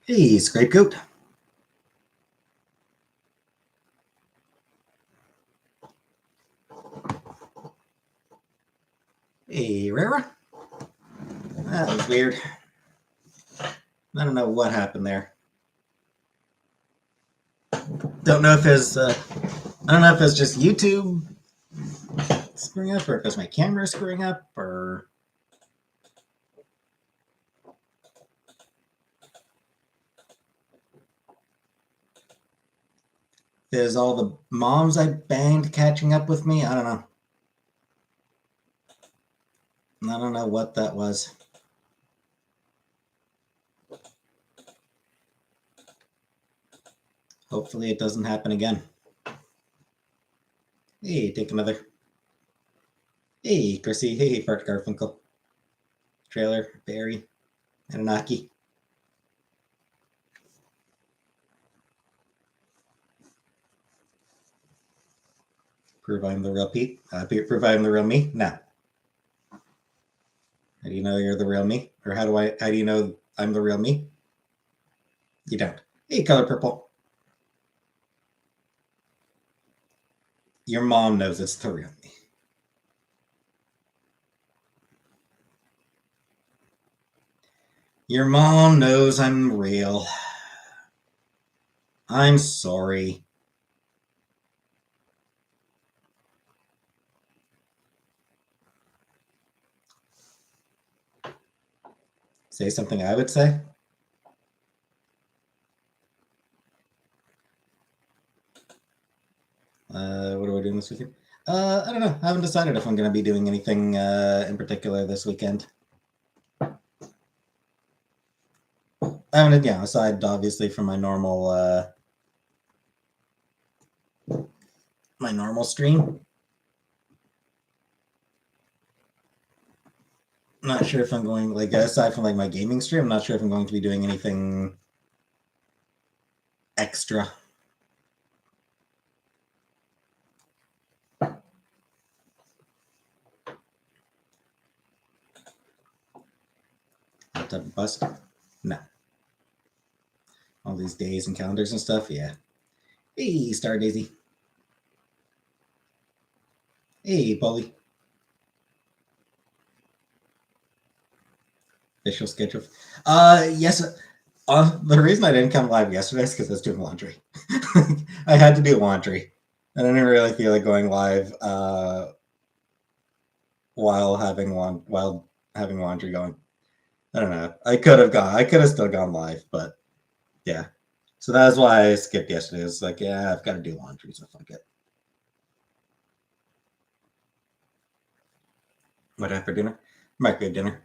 Hey, Scapegoat. Hey, Rara. That was weird. I don't know what happened there. Don't know if it's I don't know if it's just YouTube screwing up or if it's my camera screwing up or is all the moms I banged catching up with me. I don't know. I don't know what that was. Hopefully it doesn't happen again. Hey, take another. Hey, Chrissy. Hey, Bart Garfunkel. Trailer, Barry, Anunnaki. Prove I'm the real Pete. Prove I'm the real me? No. How do you know you're the real me? Or how do you know I'm the real me? You don't. Hey, color purple. Your mom knows it's the real me. Your mom knows I'm real. I'm sorry. Say something I would say. What are we doing this weekend? I don't know. I haven't decided if I'm going to be doing anything in particular this weekend. I mean, yeah, aside obviously from my normal stream. I'm not sure if I'm going like aside from like my gaming stream. I'm not sure if I'm going to be doing anything extra. What type of bust? No. All these days and calendars and stuff. Yeah. Hey, Star Daisy. Hey, Polly. Official schedule. Yes. The reason I didn't come live yesterday is because I was doing laundry. I had to do laundry. I didn't really feel like going live while having laundry going. I don't know. I could have still gone live, but yeah. So that's why I skipped yesterday. It's like, yeah, I've got to do laundry, so fuck it. What after dinner? Microwave dinner.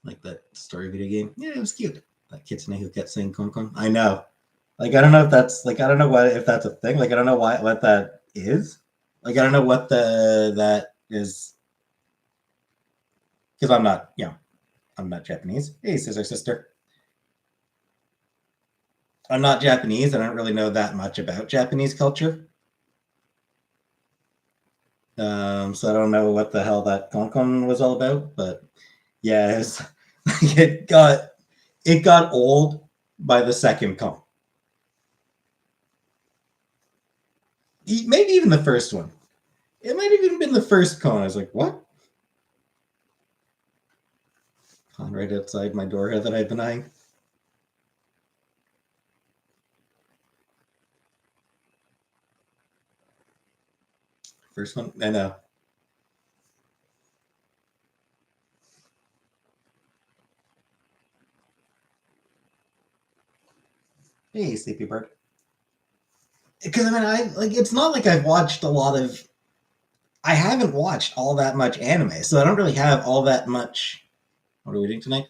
Like that story video game. Yeah, it was cute. That kitsune who kept saying "Kong Kong." I know. Like I don't know if that's like I don't know what if that's a thing. Like I don't know what that is. Like I don't know what that is because I'm not Japanese. Hey, scissor sister. I'm not Japanese. I don't really know that much about Japanese culture. So I don't know what the hell that konkon was all about. But yeah, it got old by the second con. Maybe even the first one. It might have even been the first con. I was like, what? Con right outside my door that I've been eyeing. First one, I know. Hey, Sleepy Bird. Because I mean, I like it's not like I've watched a lot of. I haven't watched all that much anime, so I don't really have all that much. What are we doing tonight?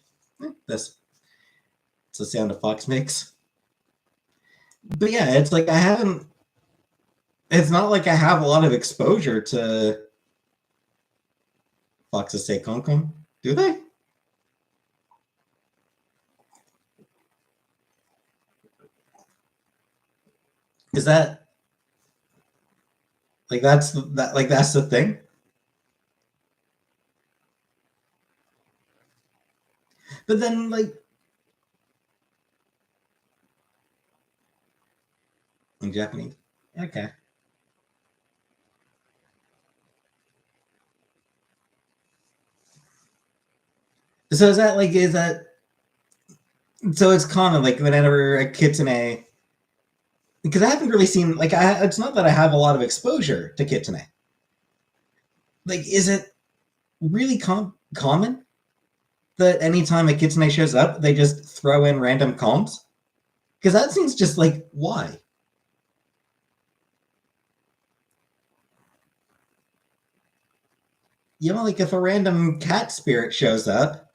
This. It's the sound a fox makes. But yeah, it's like I haven't. It's not like I have a lot of exposure to foxes say "kong kong." Do they? Is that Like that's that's the thing. But then like in Japanese. Okay. So is that so it's common like whenever a kitsune, because I haven't really seen like it's not that I have a lot of exposure to kitsune. Like is it really common that anytime a kitsune shows up, they just throw in random comms? Because that seems just like why? You know, like if a random cat spirit shows up,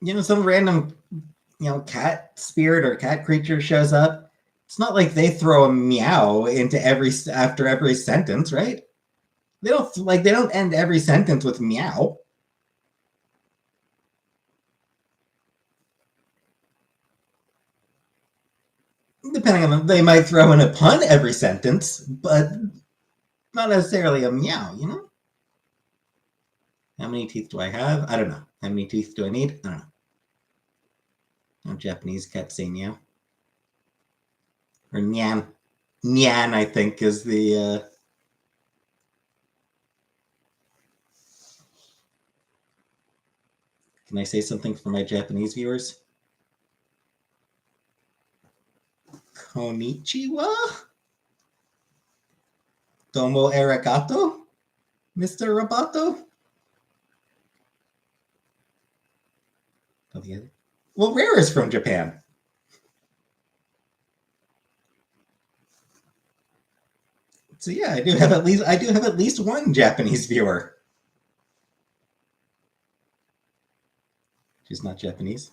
you know, some random, you know, cat spirit or cat creature shows up, it's not like they throw a meow into every after every sentence, right? They don't end every sentence with meow. Depending on them, they might throw in a pun every sentence, but not necessarily a meow, you know? How many teeth do I have? I don't know. How many teeth do I need? I don't know. No Japanese cats say meow. Or nyan. Nyan, I think, is the. Can I say something for my Japanese viewers? Konnichiwa? Domo arigato? Mr. Roboto? Oh, the other. Well, Rare is from Japan. So yeah, I do have at least one Japanese viewer. She's not Japanese.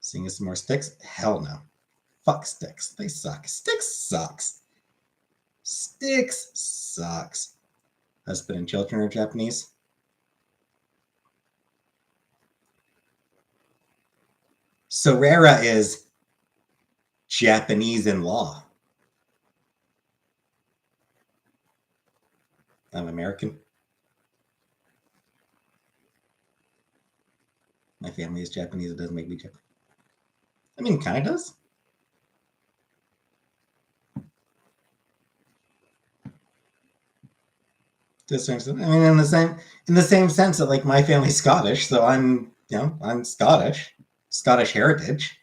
Sing us some more Sticks? Hell no. Fuck Sticks. They suck. Sticks sucks. Sticks sucks. Husband and children are Japanese. Sorera is Japanese in law. I'm American. My family is Japanese. It doesn't make me Japanese. I mean, kind of does. To a certain extent. I mean, in the same sense that like my family's Scottish, so I'm Scottish, Scottish heritage.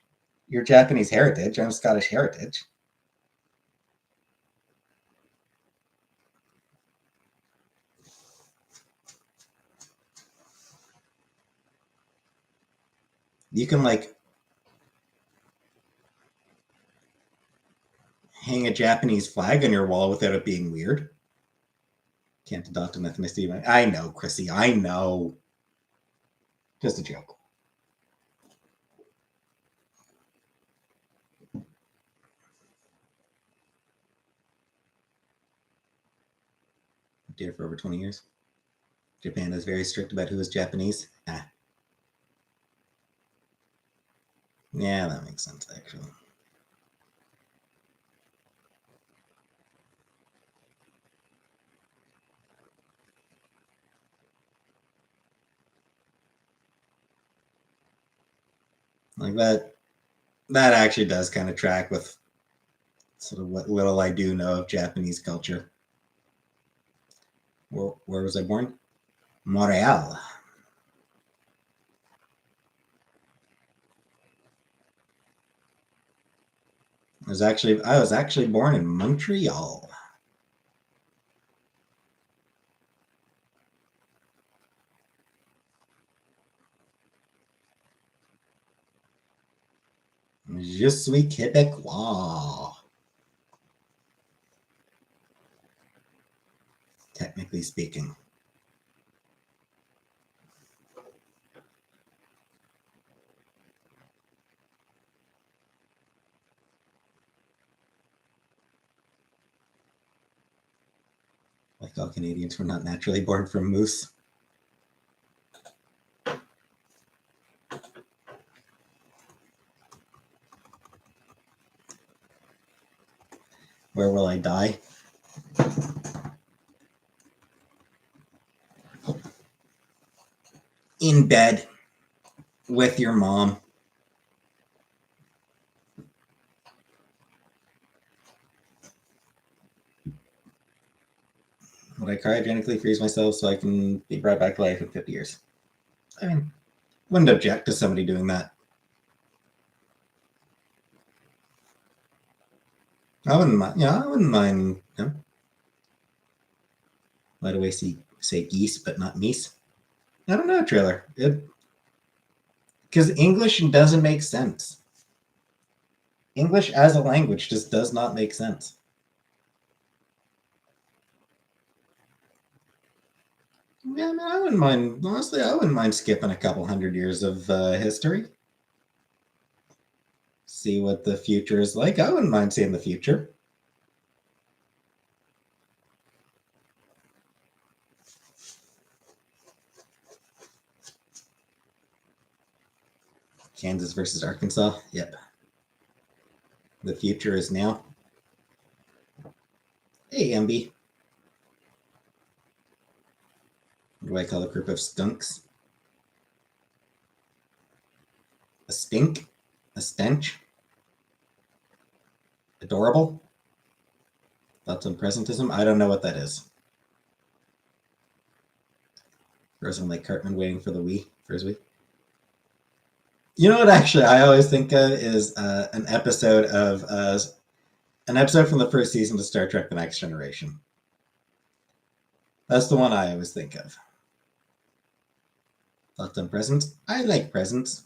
You're Japanese heritage. I'm Scottish heritage. You can like hang a Japanese flag on your wall without it being weird. Can't adopt an ethnicity. I know, Chrissy. I know. Just a joke. Did it for over 20 years. Japan is very strict about who is Japanese. Ah. Yeah, that makes sense, actually. Like that actually does kind of track with sort of what little I do know of Japanese culture. Where was I born? Montreal. I was actually born in Montreal. Je suis Québécois. Technically speaking. Like all Canadians, we're not naturally born from moose. Where will I die? In bed with your mom. Would I cryogenically freeze myself so I can be brought back to life in 50 years? I mean, wouldn't object to somebody doing that. I wouldn't mind. Yeah, I wouldn't mind. You know, why do I say geese but not meese? I don't know, trailer. Because English doesn't make sense. English as a language just does not make sense. Yeah, I mean, I wouldn't mind. Honestly, I wouldn't mind skipping a couple hundred years of history. See what the future is like. I wouldn't mind seeing the future. Kansas versus Arkansas. Yep. The future is now. Hey, MB. What do I call a group of skunks? A stink? A stench? Adorable? Thoughts on presentism? I don't know what that is. Frozen like Cartman waiting for the Wii for his Wii. You know what? Actually, I always think of is an episode from the first season of Star Trek: The Next Generation. That's the one I always think of. Thoughts on presents? I like presents.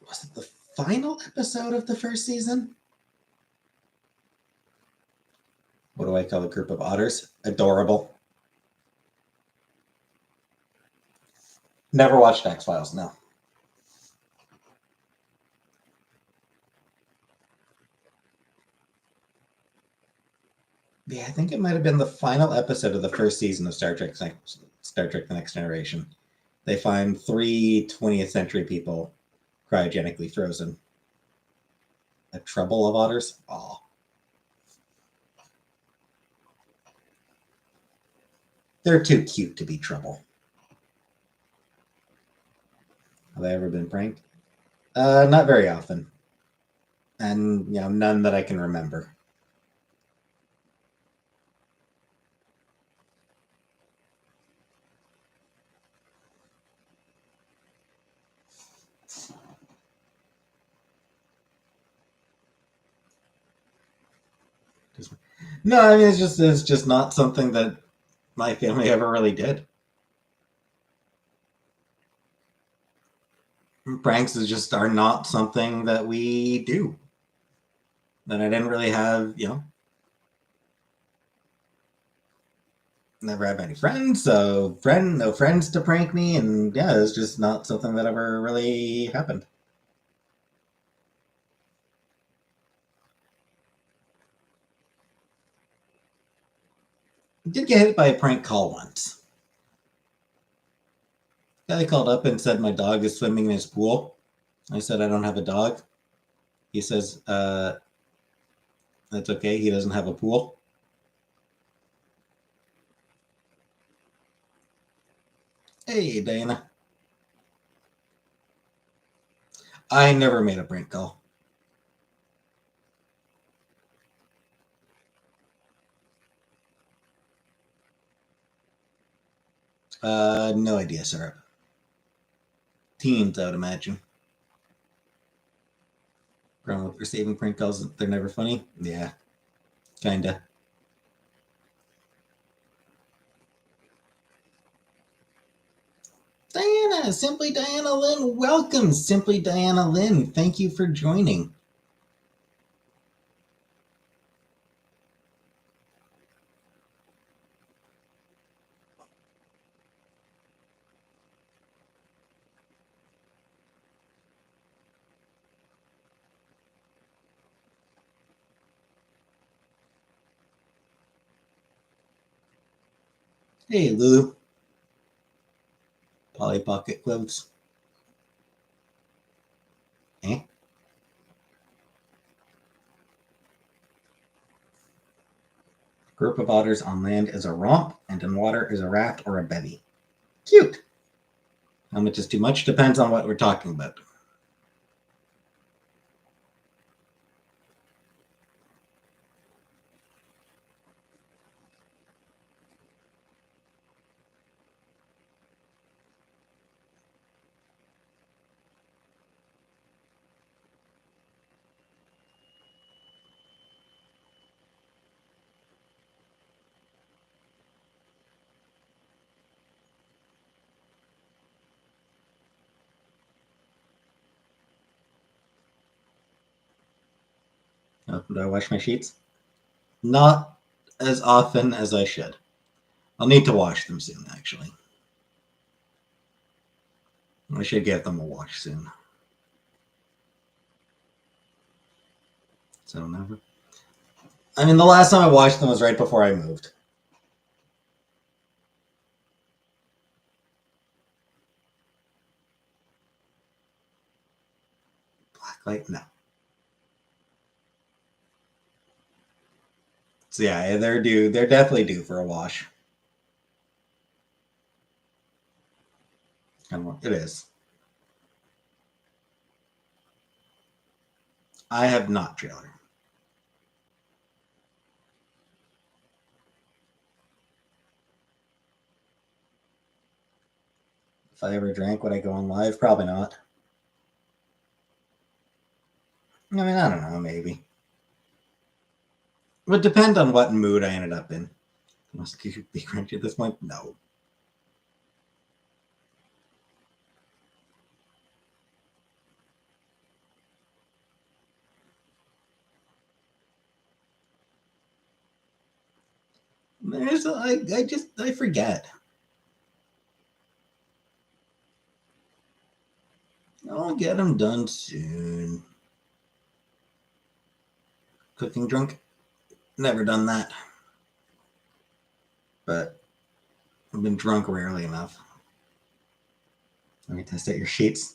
Was it the final episode of the first season? What do I call a group of otters? Adorable. Never watched X-Files, no. Yeah, I think it might have been the final episode of the first season of Star Trek: The Next Generation. They find 3 20th century people cryogenically frozen. A trouble of otters? Aw. They're too cute to be trouble. Have I ever been pranked? Not very often. And, none that I can remember. No, I mean, it's just not something that my family ever really did. Pranks are not something that we do. That I didn't really have, never had many friends, so no friends to prank me, and yeah, it's just not something that ever really happened. I did get hit by a prank call once. Guy called up and said my dog is swimming in his pool. I said I don't have a dog. He says, that's okay, he doesn't have a pool. Hey, Diana. I never made a prank call. No idea, sir. Teens, I would imagine. Growing up receiving prank calls, they're never funny. Yeah, kinda. Diana, Simply Diana Lynn, welcome, Simply Diana Lynn. Thank you for joining. Hey, Lulu. Polly Pocket Quilts. Eh? Group of otters on land is a romp, and in water is a raft or a bevy. Cute. How much is too much? Depends on what we're talking about. Do I wash my sheets? Not as often as I should. I'll need to wash them soon, actually. I should get them a wash soon. So never. I mean, the last time I washed them was right before I moved. Blacklight, no. So yeah, they're due. They're definitely due for a wash. It is. I have not, trailer. If I ever drank, would I go on live? Probably not. I mean, I don't know, maybe. It would depend on what mood I ended up in. Must be crunchy at this point? No. I forget. I'll get them done soon. Cooking drunk? Never done that. But I've been drunk rarely enough. Let me test out your sheets.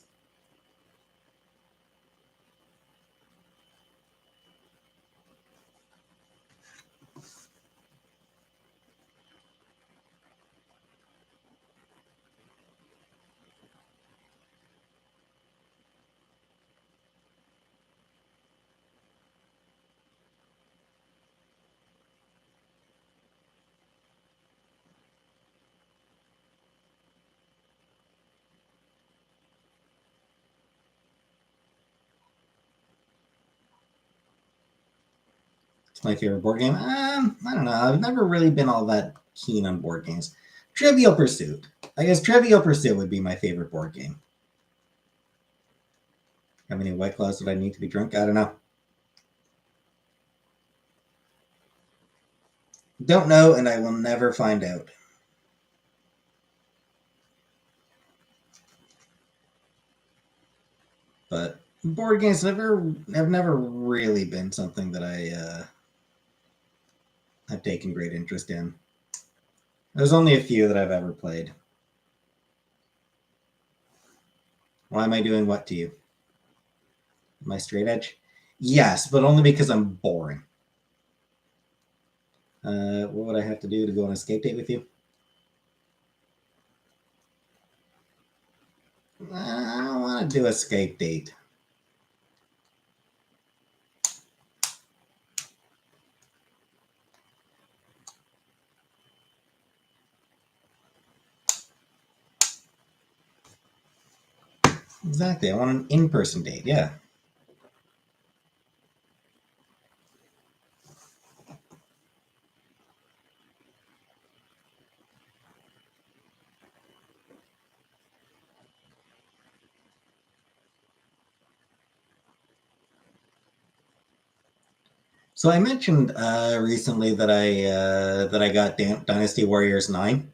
It's my favorite board game. I don't know. I've never really been all that keen on board games. Trivial Pursuit. I guess Trivial Pursuit would be my favorite board game. How many White Claws would I need to be drunk? I don't know. Don't know, and I will never find out. But board games have never really been something that I have taken great interest in. There's only a few that I've ever played. Why am I doing what to you? Am I straight edge? Yes, but only because I'm boring. What would I have to do to go on a escape date with you? I don't want to do a escape date. Exactly. I want an in-person date. Yeah. So I mentioned recently that I got Dynasty Warriors 9.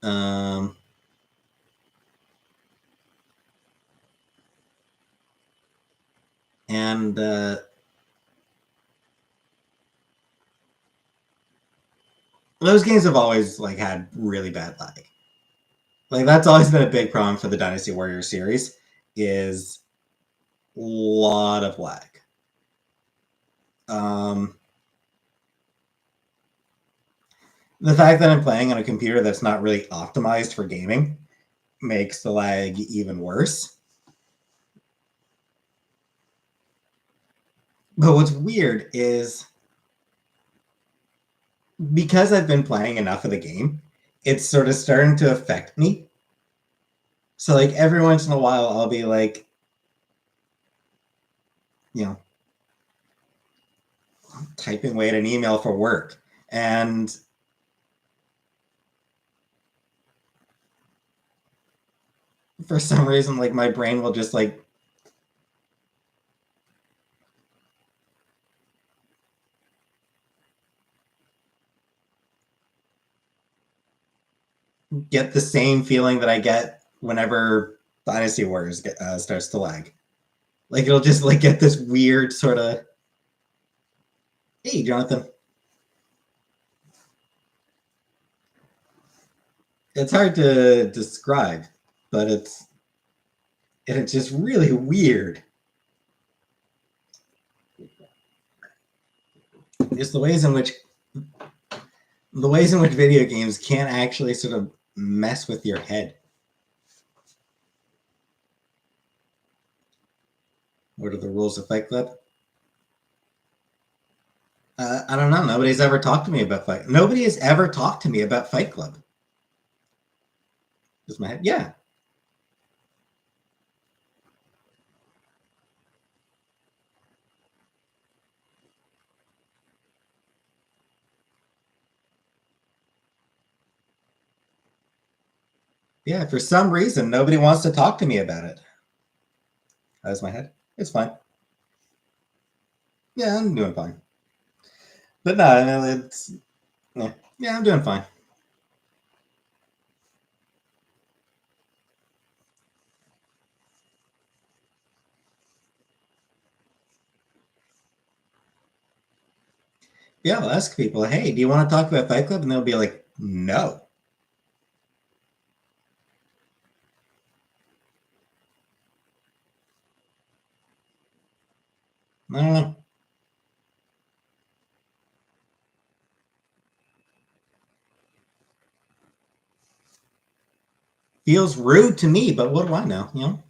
Um, and those games have always like had really bad lag. Like that's always been a big problem for the Dynasty Warriors series is a lot of lag. The fact that I'm playing on a computer that's not really optimized for gaming makes the lag even worse. But what's weird is because I've been playing enough of the game, it's sort of starting to affect me. So like every once in a while I'll be like, you know, typing away at an email for work, and for some reason like my brain will just like get the same feeling that I get whenever Dynasty Warriors starts to lag. Like it'll just like get this weird sort of, hey Jonathan. It's hard to describe, but it's just really weird. It's the ways in which video games can actually sort of mess with your head. What are the rules of Fight Club? I don't know. Nobody's ever talked to me about Fight. Nobody has ever talked to me about Fight Club. Just my head. Yeah. Yeah. For some reason, nobody wants to talk to me about it. That's my head. It's fine. Yeah, I'm doing fine. But no, it's yeah, I'm doing fine. Yeah, I'll ask people, hey, do you want to talk about Fight Club? And they'll be like, no. I don't know. Feels rude to me, but what do I know? You know,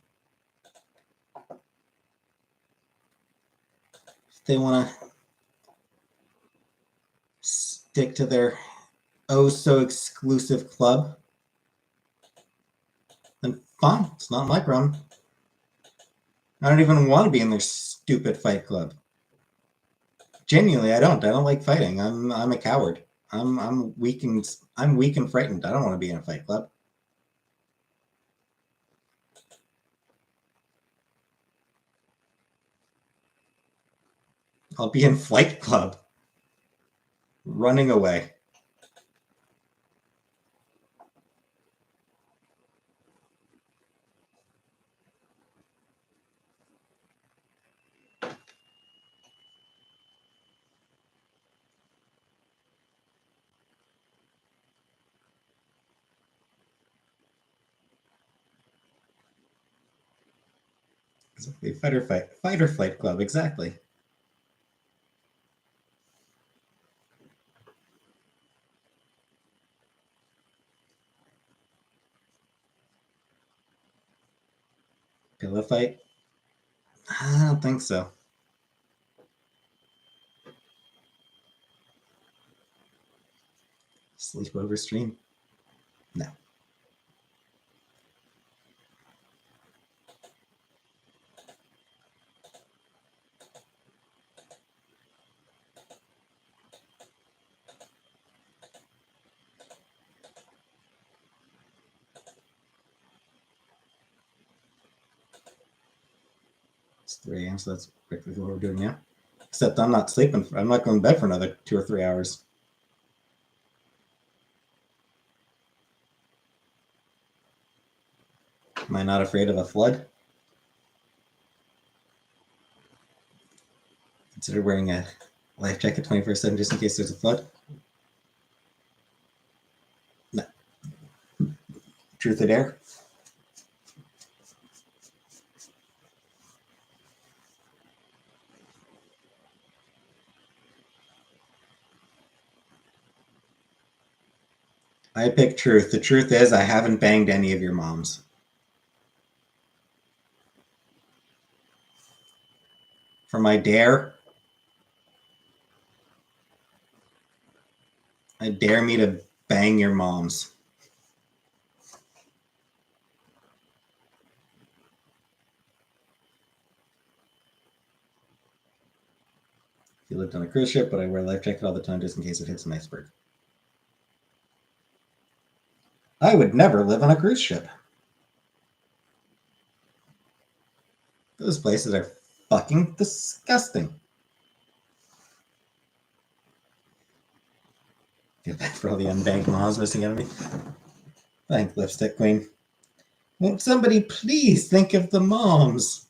if they want to stick to their oh so exclusive club, then fine. It's not my problem. I don't even want to be in their stupid Fight Club. Genuinely, I don't. I don't like fighting. I'm a coward. I'm weak and frightened. I don't want to be in a Fight Club. I'll be in Flight Club, running away. Exactly. Fight or Flight Club. Exactly. Pillow fight? I don't think so. Sleepover stream? No. It's 3 a.m., so that's quickly what we're doing now. Except I'm not sleeping. I'm not going to bed for another 2 or 3 hours. Am I not afraid of a flood? Consider wearing a life jacket 24/7 just in case there's a flood? No. Truth or dare? I pick truth. The truth is, I haven't banged any of your moms. For my dare, I dare me to bang your moms. You lived on a cruise ship, but I wear a life jacket all the time just in case it hits an iceberg. I would never live on a cruise ship. Those places are fucking disgusting. Feel bad for all the unbanked moms missing out on me. Thank Lipstick Queen. Won't somebody please think of the moms?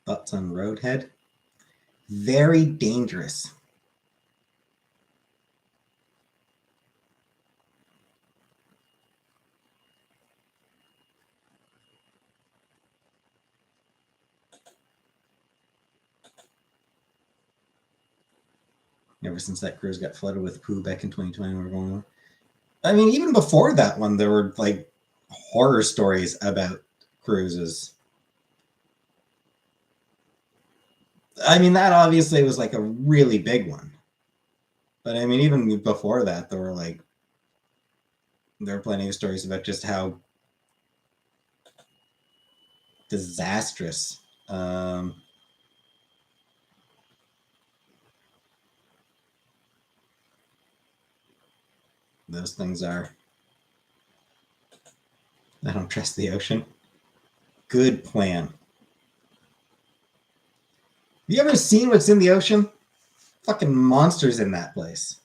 Thoughts on Roadhead? Very dangerous. Ever since that cruise got flooded with poo back in 2020, we're going. I mean, even before that one, there were like horror stories about cruises. I mean, that obviously was like a really big one. But I mean, even before that, there were plenty of stories about just how disastrous those things are. I don't trust the ocean. Good plan. Have you ever seen what's in the ocean? Fucking monsters in that place.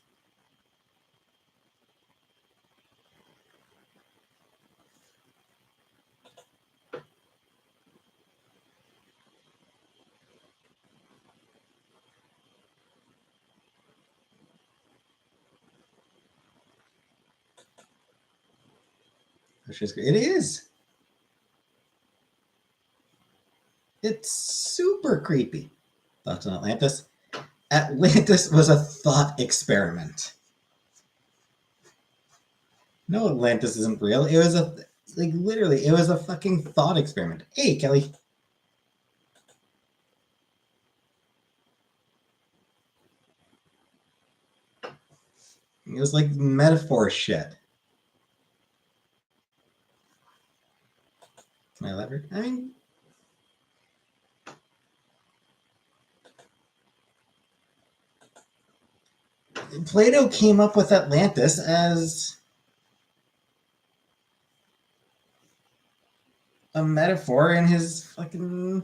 It is. It's super creepy. Thoughts on Atlantis? Atlantis was a thought experiment. No, Atlantis isn't real. It was literally, it was a fucking thought experiment. Hey, Kelly. It was like metaphor shit. Can I elaborate? I mean, Plato came up with Atlantis as a metaphor in his fucking.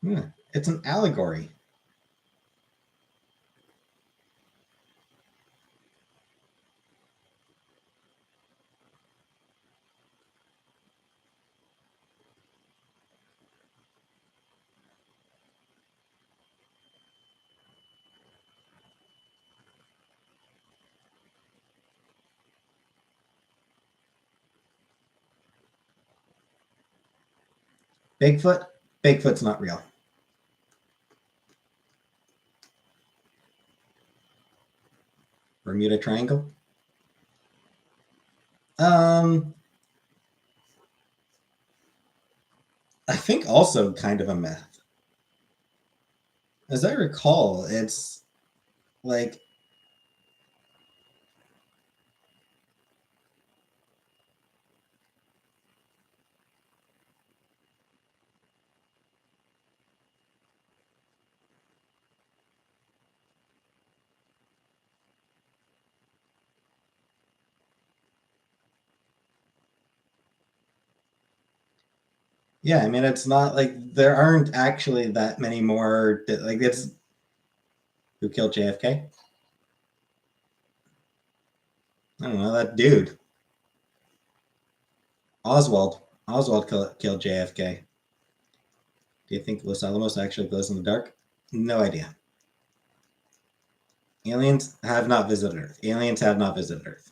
Yeah, it's an allegory. Bigfoot? Bigfoot's not real. Bermuda Triangle? I think also kind of a myth. As I recall, it's like Yeah, I mean, it's not like there aren't actually that many more. Like, it's who killed JFK? I don't know, that dude. Oswald. Oswald killed JFK. Do you think Los Alamos actually glows in the dark? No idea. Aliens have not visited Earth. Aliens have not visited Earth.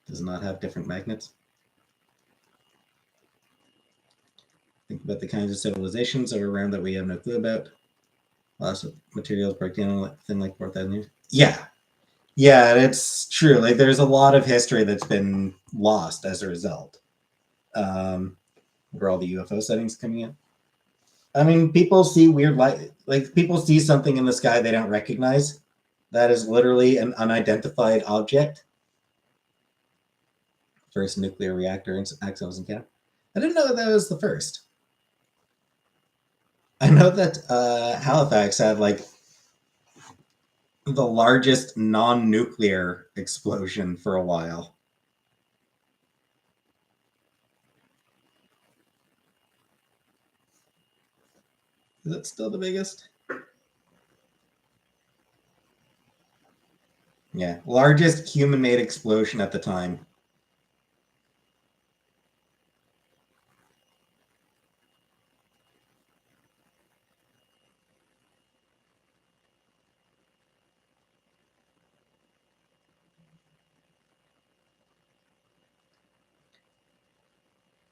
Does not have different magnets. Think about the kinds of civilizations that are around that we have no clue about. Lots of materials break down within like 4,000 years. Yeah. Yeah, it's true. Like, there's a lot of history that's been lost as a result. Where all the UFO sightings coming in. I mean, people see weird light. Like, people see something in the sky they don't recognize. That is literally an unidentified object. First nuclear reactor accident was in Canada. I didn't know that was the first. I know that Halifax had like the largest non-nuclear explosion for a while. Is it still the biggest? Yeah, largest human-made explosion at the time.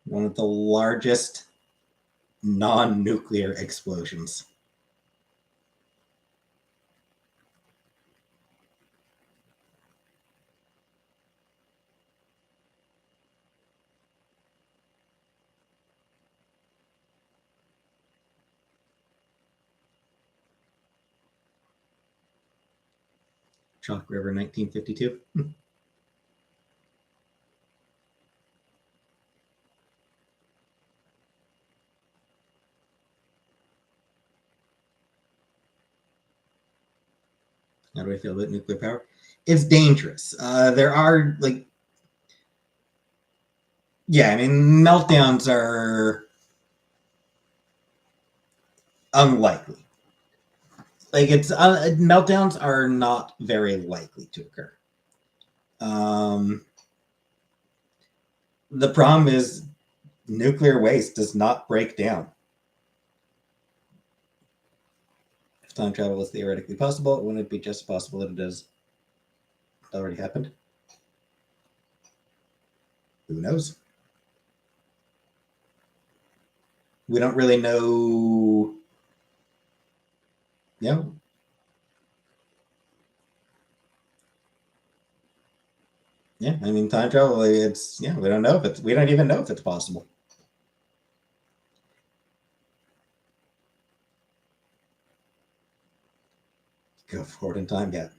One of the largest non-nuclear explosions. Chalk River, 1952. How do I feel about nuclear power? It's dangerous. There are like, yeah, I mean, meltdowns are unlikely. Like, it's meltdowns are not very likely to occur. Um, the problem is nuclear waste does not break down. If time travel is theoretically possible, wouldn't it be just possible that it has already happened? Who knows? We don't really know. Yeah. Yeah, I mean, time travel. It's, yeah, we don't know if it's. We don't even know if it's possible. Go forward in time, yeah.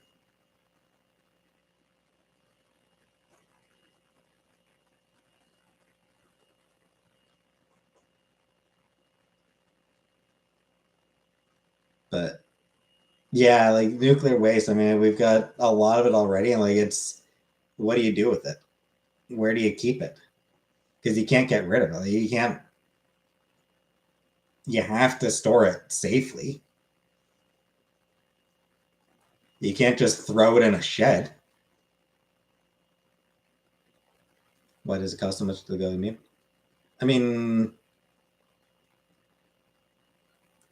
But yeah, like nuclear waste. I mean, we've got a lot of it already, and like, it's, what do you do with it? Where do you keep it? Because you can't get rid of it. You can't. You have to store it safely. You can't just throw it in a shed. Why does it cost so much to go to the moon? I mean,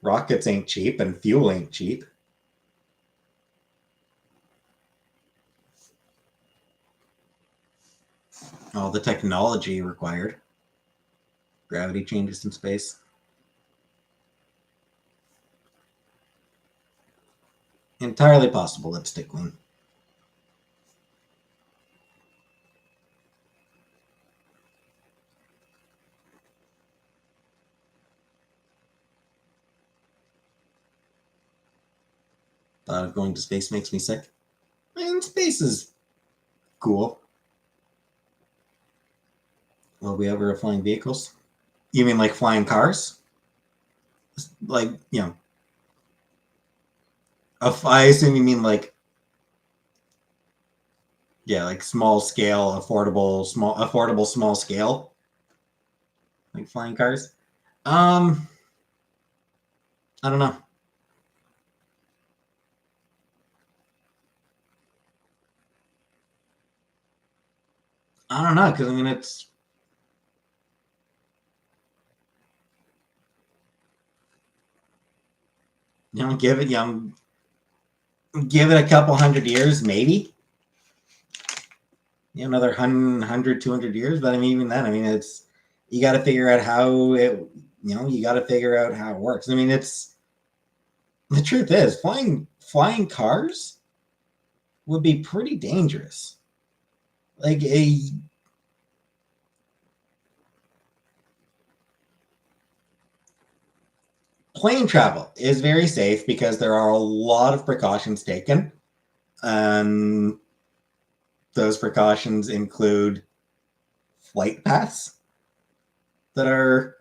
rockets ain't cheap, and fuel ain't cheap. All the technology required. Gravity changes in space. Entirely possible, lipstick queen. Thought of going to space makes me sick. I mean, space is cool. Will we ever have flying vehicles? You mean like flying cars? Like, I assume you mean like, yeah, like small scale, affordable small scale. Like flying cars. I don't know. I don't know, because I mean, it's give it, give it a couple hundred years, maybe. Another 100, 200 years. But I mean, even then, I mean, it's, you got to figure out how it, you got to figure out how it works. I mean, it's, the truth is, flying cars would be pretty dangerous. Like plane travel is very safe because there are a lot of precautions taken. Those precautions include flight paths that are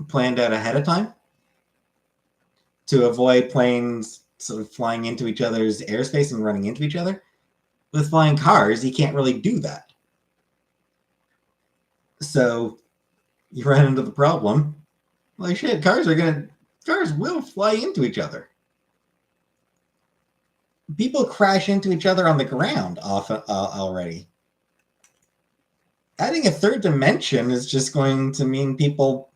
planned out ahead of time to avoid planes sort of flying into each other's airspace and running into each other. With flying cars, you can't really do that. So you run into the problem. Like shit, cars will fly into each other. People crash into each other on the ground already. Adding a third dimension is just going to mean people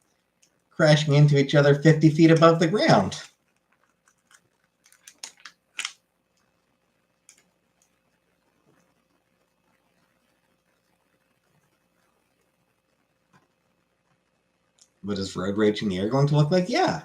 crashing into each other 50 feet above the ground. What is road rage in the air going to look like? Yeah.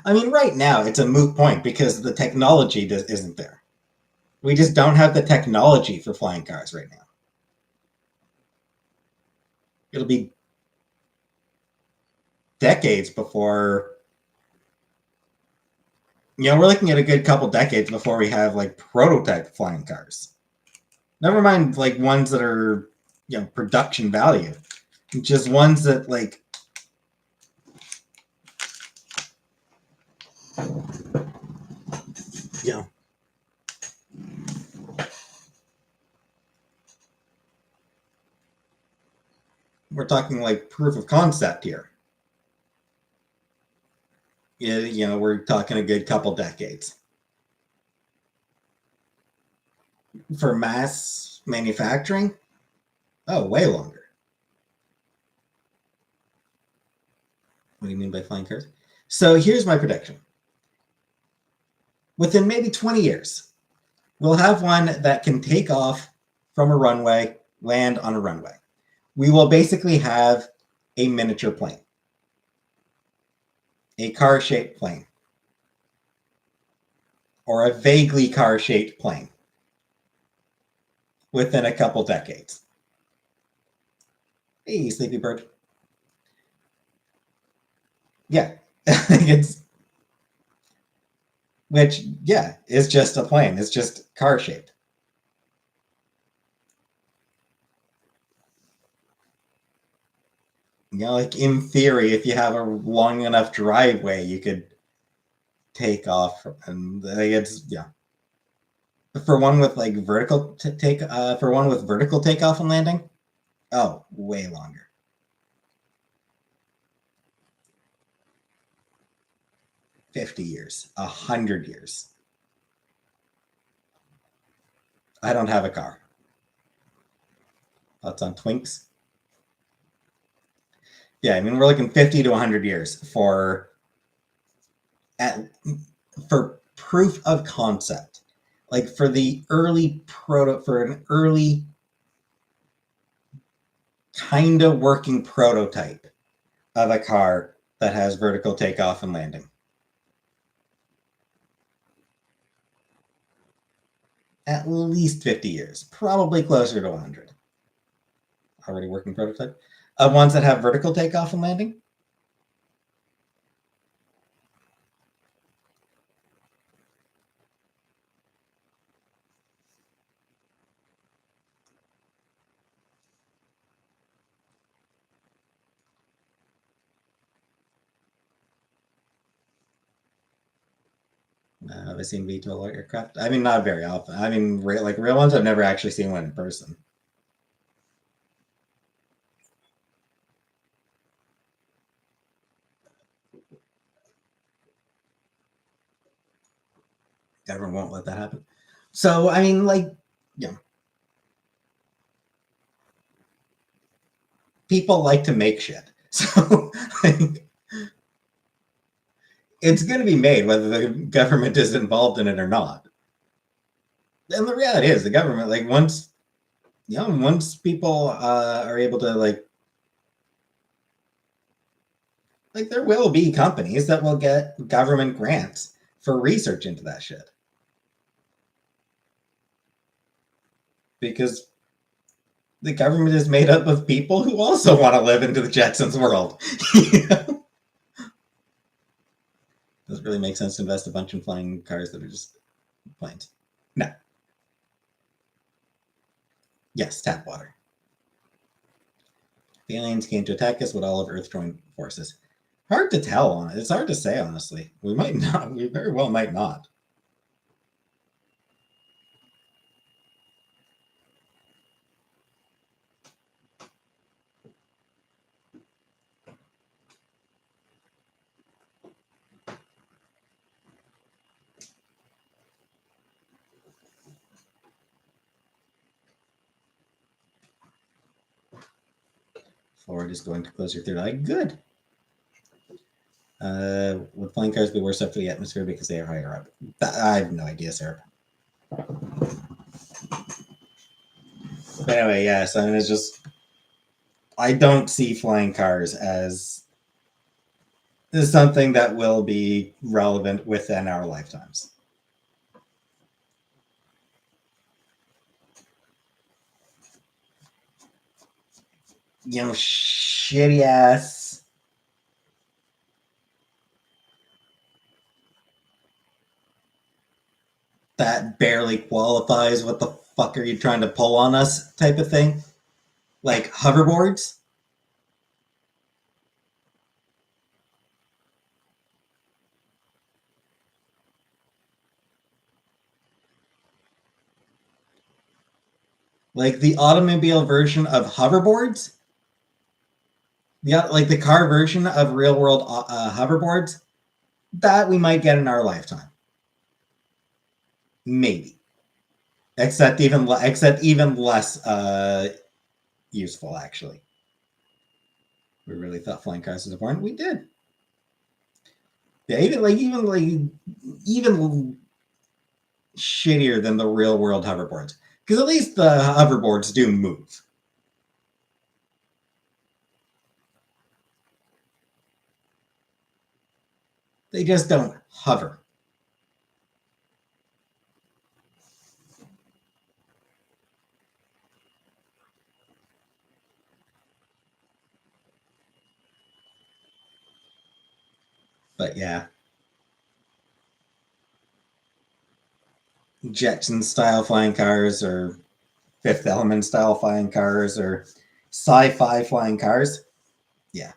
I mean, right now it's a moot point because the technology isn't there. We just don't have the technology for flying cars right now. It'll be decades before, we're looking at a good couple decades before we have like prototype flying cars. Never mind like ones that are, production value. Just ones that like, we're talking like proof of concept here. We're talking a good couple decades. For mass manufacturing, oh, way longer. What do you mean by flying cars? So here's my prediction. Within maybe 20 years, we'll have one that can take off from a runway, land on a runway. We will basically have a miniature plane, a car-shaped plane, or a vaguely car-shaped plane within a couple decades. Hey, Sleepy Bird. Yeah, is just a plane. It's just car-shaped. Like in theory, if you have a long enough driveway, you could take off, and it's for one with like vertical takeoff and landing. Oh, way longer. 50 years, 100 years. I don't have a car. Thoughts on Twinks? Yeah, I mean, we're looking 50 to 100 years for proof of concept. Like for the for an early kind of working prototype of a car that has vertical takeoff and landing. At least 50 years, probably closer to 100. Already working prototype. Ones that have vertical takeoff and landing. Have I seen VTOL aircraft? I mean, not very often. I mean, like real ones, I've never actually seen one in person. Everyone won't let that happen. So, I mean, like, yeah, people like to make shit. So, like, it's going to be made whether the government is involved in it or not. And the reality is, the government, like, once people are able to like there will be companies that will get government grants for research into that shit because the government is made up of people who also want to live into the Jetsons world. Does it really make sense to invest a bunch in flying cars that are just planes? No. Yes, tap water. If aliens came to attack us, would all of Earth join forces? Hard to tell on it. It's hard to say, honestly. We might not. We very well might not. Ford is going to close your third eye. Good. Would flying cars be worse up for the atmosphere because they are higher up? I have no idea, sir. But anyway, yes, I mean, it's just I don't see flying cars as something that will be relevant within our lifetimes. You know, shitty ass. That barely qualifies. What the fuck are you trying to pull on us? Type of thing. Like hoverboards. Like the automobile version of hoverboards. Yeah, like the car version of real world hoverboards. That we might get in our lifetime. Maybe. Except even less useful, actually. We really thought flying cars was important. We did. Yeah, even shittier than the real world hoverboards. Because at least the hoverboards do move. They just don't hover. But yeah. Jetson style flying cars or Fifth Element style flying cars or sci-fi flying cars. Yeah.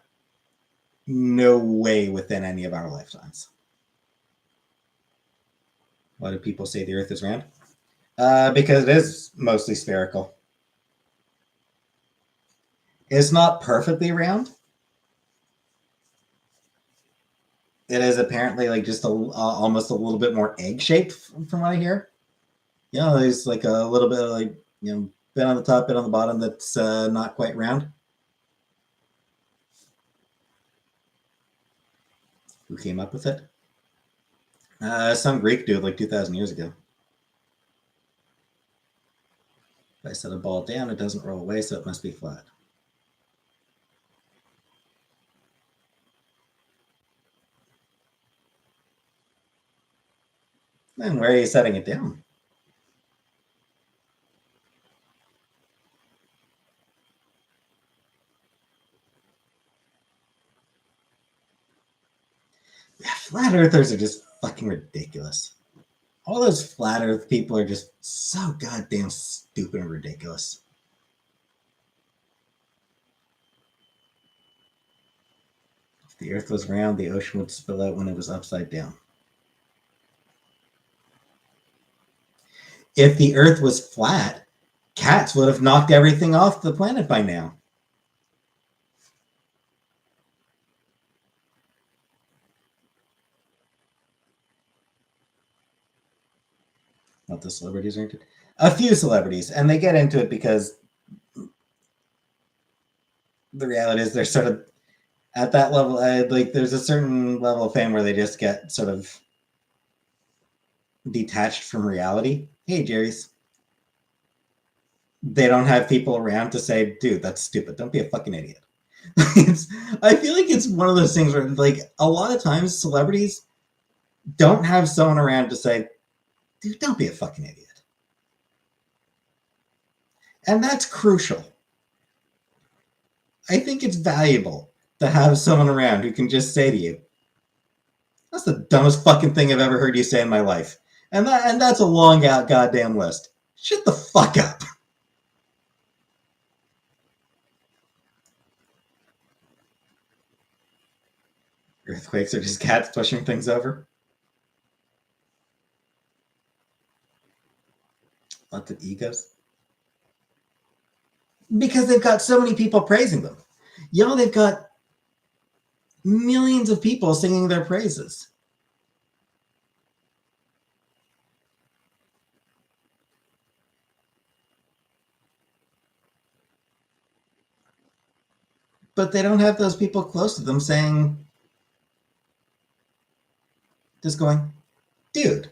No way within any of our lifetimes. Why do people say the Earth is round? Because it is mostly spherical. It's not perfectly round. It is apparently like just almost a little bit more egg shaped from what I hear. You know, there's like a little bit of like bit on the top, bit on the bottom that's not quite round. Who came up with it? Some Greek dude like 2,000 years ago. If I set a ball down, it doesn't roll away, so it must be flat. Then where are you setting it down? Yeah, flat earthers are just fucking ridiculous. All those flat earth people are just so goddamn stupid and ridiculous. If the earth was round, the ocean would spill out when it was upside down. If the Earth was flat, cats would have knocked everything off the planet by now. Not the celebrities are into it. A few celebrities, and they get into it because the reality is they're sort of at that level. Like there's a certain level of fame where they just get sort of detached from reality. Hey, Jerry's. They don't have people around to say, dude, that's stupid. Don't be a fucking idiot. I feel like it's one of those things where, like, a lot of times celebrities don't have someone around to say, dude, don't be a fucking idiot. And that's crucial. I think it's valuable to have someone around who can just say to you, that's the dumbest fucking thing I've ever heard you say in my life. And that's a long out goddamn list. Shut the fuck up. Earthquakes are just cats pushing things over. Lots of egos. Because they've got so many people praising them. You know, they've got millions of people singing their praises. But they don't have those people close to them saying, just going, dude.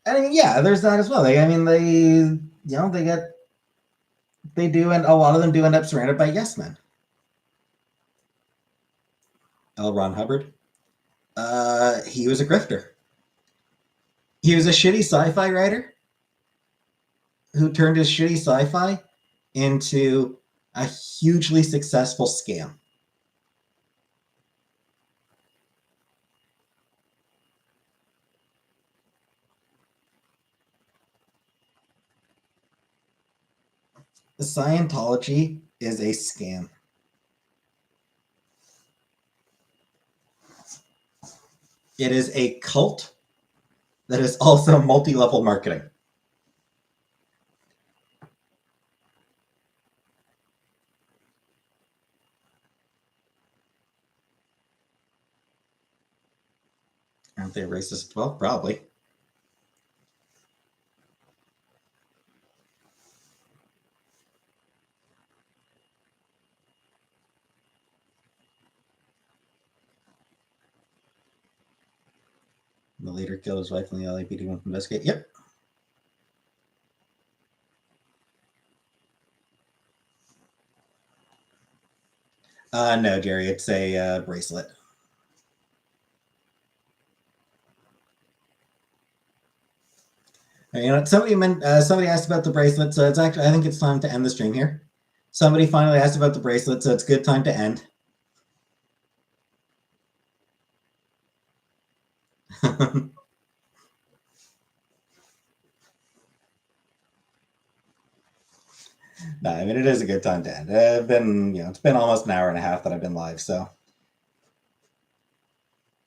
I mean, yeah, there's that as well. I mean, they do, and a lot of them do end up surrounded by yes men. L. Ron Hubbard. He was a grifter. He was a shitty sci-fi writer who turned his shitty sci-fi into a hugely successful scam. Scientology is a scam. It is a cult that is also multi-level marketing. Aren't they racist? Well, probably. The leader killed his wife and the LAPD went to investigate. Yep. No, Jerry, it's a bracelet. You know, somebody asked about the bracelet, so it's actually I think it's time to end the stream here. Somebody finally asked about the bracelet, so it's a good time to end. No, I mean it is a good time to end. It's been almost an hour and a half that I've been live, so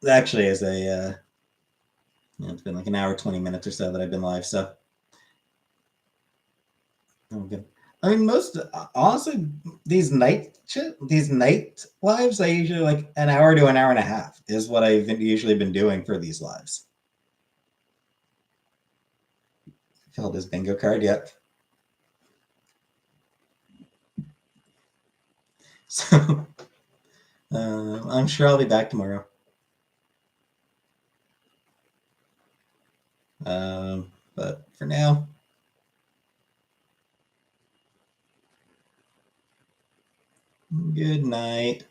it actually is it's been like an hour 20 minutes or so that I've been live. So, good. I mean, honestly, these night lives, I usually like an hour to an hour and a half is what I've usually been doing for these lives. Filled his bingo card yet. So, I'm sure I'll be back tomorrow. But for now, good night.